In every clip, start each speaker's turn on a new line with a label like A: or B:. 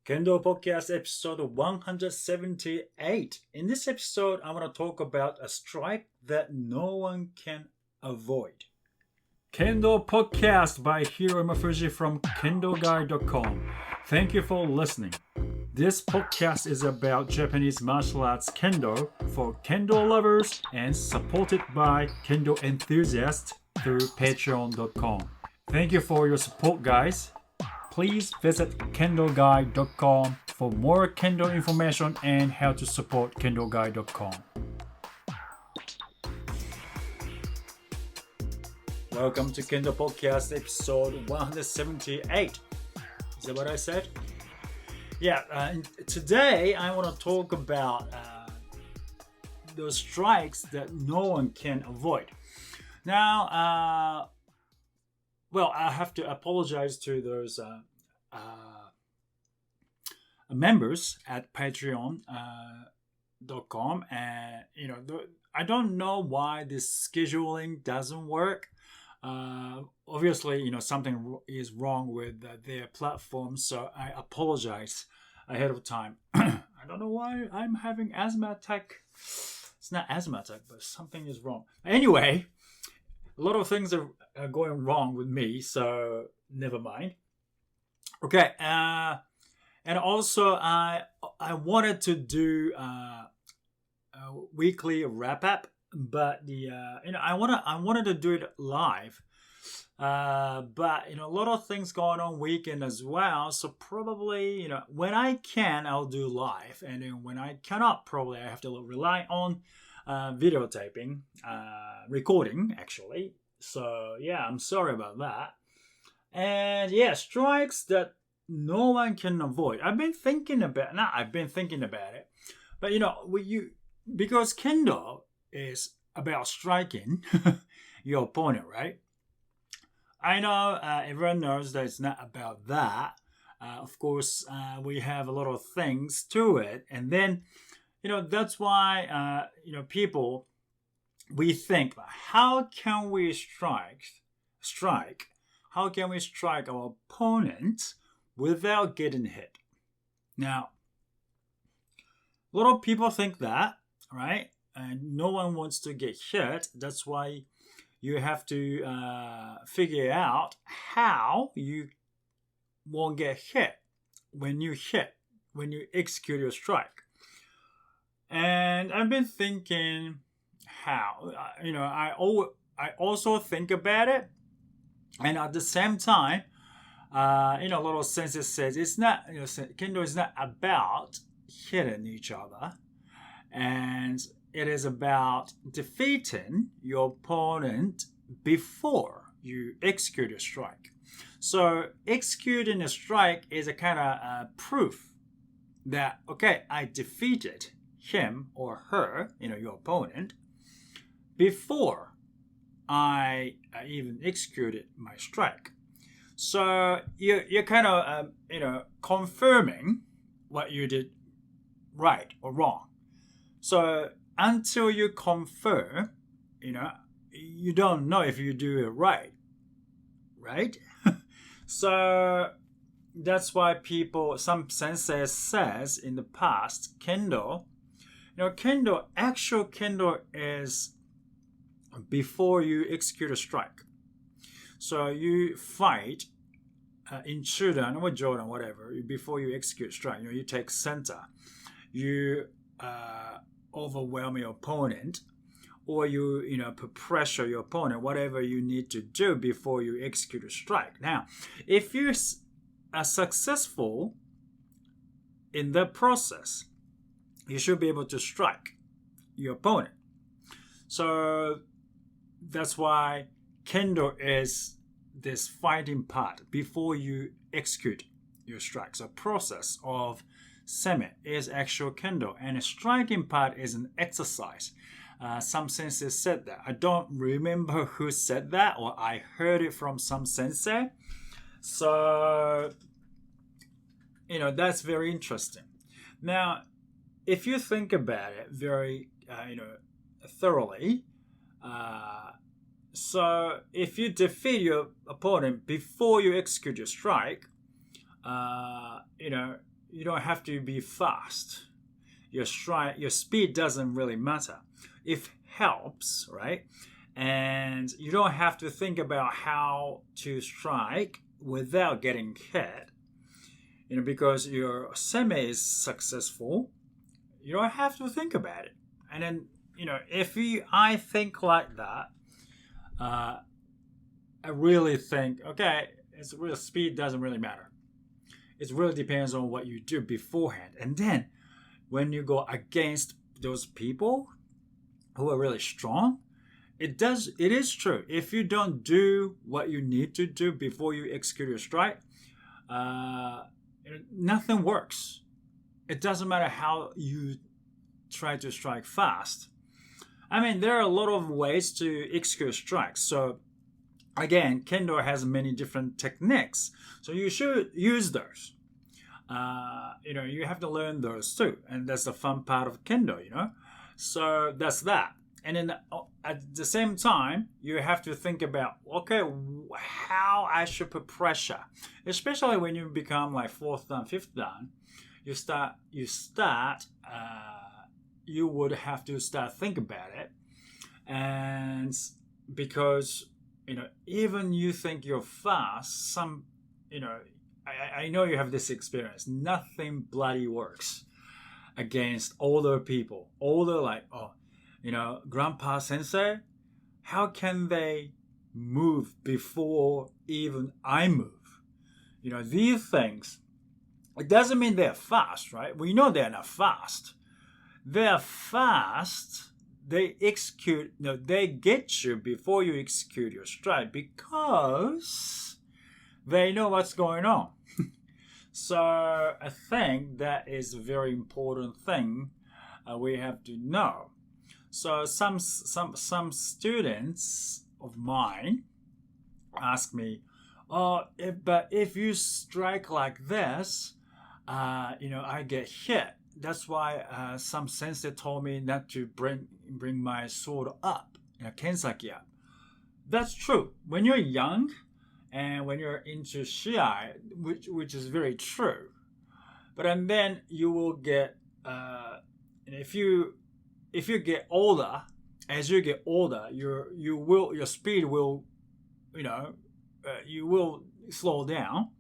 A: Kendo Podcast episode 178. In this episode, I want to talk about a strike that no one can avoid. Kendo Podcast by Hiro Mafuji from Kendo-Guide.com. Thank you for listening. This podcast is about Japanese martial arts Kendo for Kendo lovers and supported by Kendo enthusiasts through Patreon.com. Thank you for your support, guys. Please visit Kendo-Guide.com for more Kendo information and how to support Kendo-Guide.com. Welcome to Kendo Podcast episode 178. Is that what I said? Yeah, today I want to talk about those strikes that no one can avoid. Now, I have to apologize to those members at Patreon.com, and I don't know why this scheduling doesn't work. Obviously, something is wrong with their platform, so I apologize ahead of time. I don't know why I'm having asthma attack. It's not asthma attack, but something is wrong. Anyway, a lot of things are going wrong with me, so never mind. Okay, and also I wanted to do a weekly wrap up, but I wanted to do it live, but a lot of things going on weekend as well. So probably when I can, I'll do live, and then when I cannot, probably I have to rely on videotaping, recording actually. So yeah, I'm sorry about that. And yeah, strikes that no one can avoid. I've been thinking about it, but because Kendo is about striking your opponent, right? I know everyone knows that it's not about that. Of course, we have a lot of things to it, and then that's why people, we think, how can we strike? How can we strike our opponent without getting hit? Now, a lot of people think that, right? And no one wants to get hit. That's why you have to figure out how you won't get hit when you execute your strike. And I've been thinking how, I also think about it, and at the same time, a lot of sensei says it's not, Kendo is not about hitting each other, and it is about defeating your opponent before you execute your strike. So executing a strike is a kind of proof that, okay, I defeated him or her, your opponent, before I even executed my strike. So you're kind of, confirming what you did right or wrong. So until you confirm, you don't know if you do it right? So that's why some sensei says in the past, Kendo, actual Kendo is before you execute a strike. So you fight in Chudan or Jodan, whatever, before you execute strike. You take center. You overwhelm your opponent, or you put pressure your opponent, whatever you need to do before you execute a strike. Now, if you are successful in that process, you should be able to strike your opponent. So that's why Kendo is this fighting part before you execute your strike. So process of semi is actual Kendo, and a striking part is an exercise. Some sensei said that. I don't remember who said that, or I heard it from some sensei. So, that's very interesting. Now, if you think about it very, thoroughly, so if you defeat your opponent before you execute your strike, you don't have to be fast. Your speed doesn't really matter. It helps, right? And you don't have to think about how to strike without getting hit. Because your semi is successful, you don't have to think about it. And then, if I think like that, I really think, okay, speed doesn't really matter. It really depends on what you do beforehand. And then when you go against those people who are really strong, it is true. If you don't do what you need to do before you execute your strike, nothing works. It doesn't matter how you try to strike fast. I mean, there are a lot of ways to execute strikes. So again, Kendo has many different techniques. So you should use those. You have to learn those too. And that's the fun part of Kendo, So that's that. And then at the same time, you have to think about, okay, how I should put pressure. Especially when you become like 4th dan, 5th dan, you would have to start think about it. And because, even you think you're fast, I know you have this experience. Nothing bloody works against older people. Grandpa sensei, how can they move before even I move? These things, it doesn't mean they're fast, right? We know they're not fast. They're fast. They get you before you execute your strike because they know what's going on. So I think that is a very important thing we have to know. So some students of mine ask me, but if you strike like this, I get hit. That's why some sensei told me not to bring my sword up, kensaki up. That's true. When you're young and when you're into shiai, which is very true. But and then you will get, if you get older, as you get older, your speed will, you will slow down,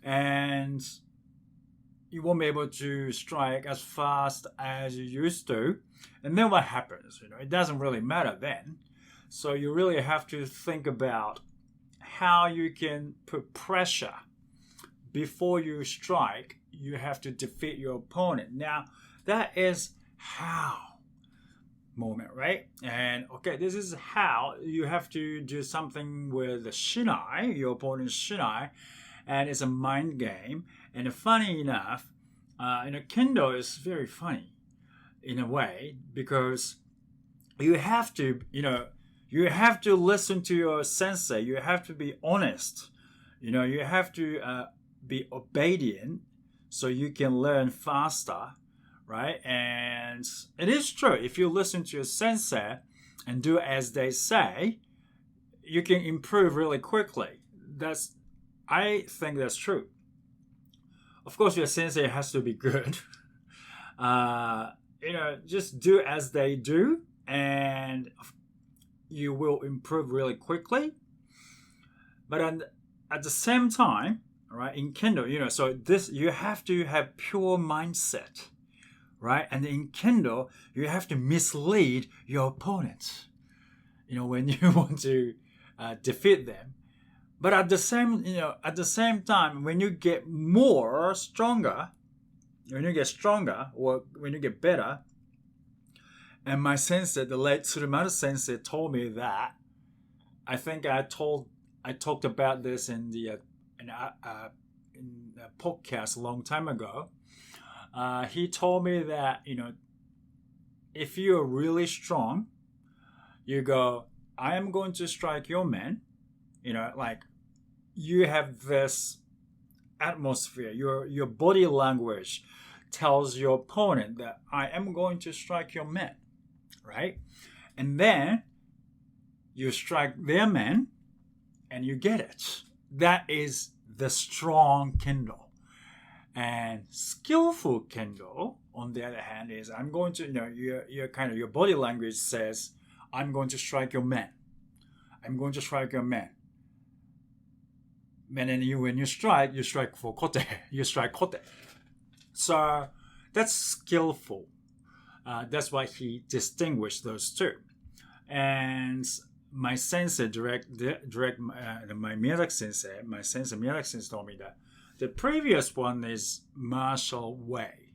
A: and you won't be able to strike as fast as you used to. And then what happens? It doesn't really matter then. So you really have to think about how you can put pressure before you strike. You have to defeat your opponent. Now, that is how moment, right? And okay, this is how you have to do something with the shinai, your opponent's shinai, and it's a mind game. And funny enough, Kendo is very funny in a way because you have to listen to your sensei. You have to be honest. You have to be obedient so you can learn faster, right? And it is true. If you listen to your sensei and do as they say, you can improve really quickly. I think that's true. Of course, your sensei has to be good. Just do as they do, and you will improve really quickly. But at the same time, right, in Kendo, so you have to have pure mindset, right? And in Kendo, you have to mislead your opponents, when you want to defeat them. But at the same time, when you get stronger, or when you get better, and my sensei, the late Tsurumaru sensei, told me that. I think I talked about this in a podcast a long time ago. He told me that if you're really strong, you go, I am going to strike your man. You have this atmosphere. Your body language tells your opponent that I am going to strike your man, right? And then you strike their man and you get it. That is the strong Kendo. And skillful kendo, on the other hand, is I'm going to, your body language says, I'm going to strike your man. I'm going to strike your man. And then when you strike for kote. You strike kote. So that's skillful. That's why he distinguished those two. And my sensei, my Miyazaki sensei told me that the previous one is martial way,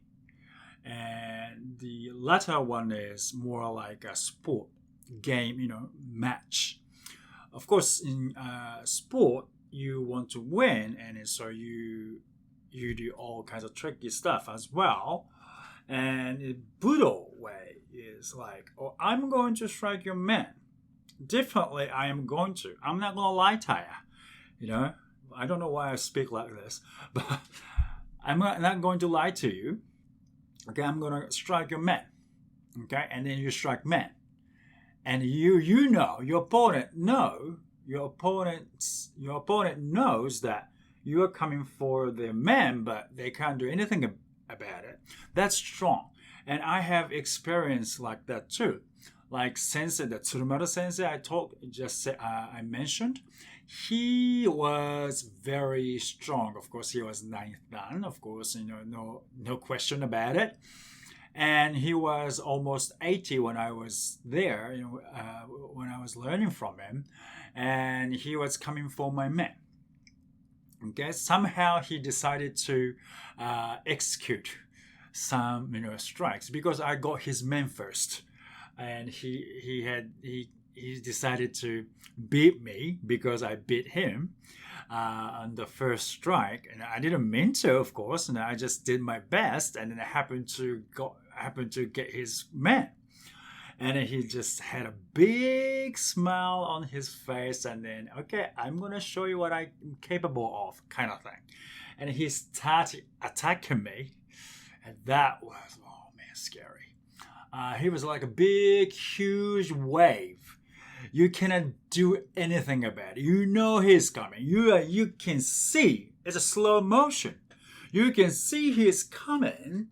A: and the latter one is more like a sport game, match. Of course, in sport, you want to win, and so you do all kinds of tricky stuff as well. And the Budo way is like, I'm going to strike your man. Differently, I'm not going to lie to you. I don't know why I speak like this, but I'm not going to lie to you. Okay, I'm going to strike your man. Okay, and then you strike man. And you know, your opponent knows that you are coming for the man, but they can't do anything about it. That's strong. And I have experience like that too. Like sensei, the Tsurumaru sensei I mentioned, he was very strong. Of course, he was 9th dan. Of course, no question about it. And he was almost 80 when I was there, when I was learning from him. And he was coming for my man. Okay, somehow he decided to execute some, strikes because I got his men first. And he decided to beat me because I beat him on the first strike, and I didn't mean to, of course, and I just did my best, and then I happened to get his man, and he just had a big smile on his face, and then, okay, I'm gonna show you what I'm capable of, kind of thing, and he started attacking me, and that was, oh man, scary. He was like a big, huge wave. You cannot do anything about it. You know he's coming. You can see. It's a slow motion. You can see he's coming,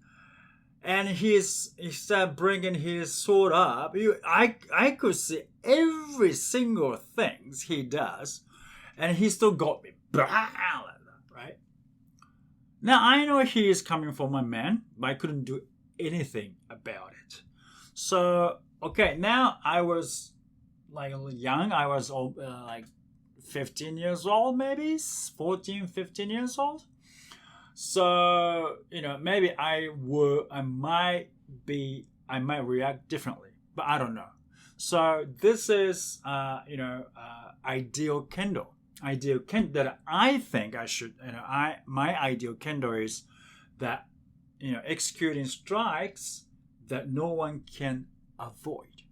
A: and he started bringing his sword up. I could see every single thing he does, and he still got me. Right? Now I know he is coming for my man, but I couldn't do anything about it. So, okay, now I was like young. I was like 15 years old, maybe 14, 15 years old. So, maybe I might react differently, but I don't know. So this is, ideal kendo. Ideal kendo that I think I should, my ideal kendo is that, executing strikes that no one can avoid.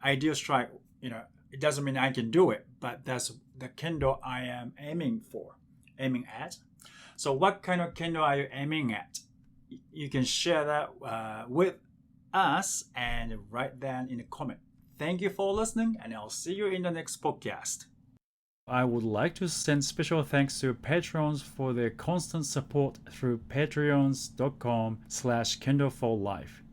A: Ideal strike, it doesn't mean I can do it, but that's the kendo I am aiming at. So what kind of kendo are you aiming at? You can share that with us and write down in a comment. Thank you for listening, and I'll see you in the next podcast. I would like to send special thanks to patrons for their constant support through patreons.com/Kendo for Life.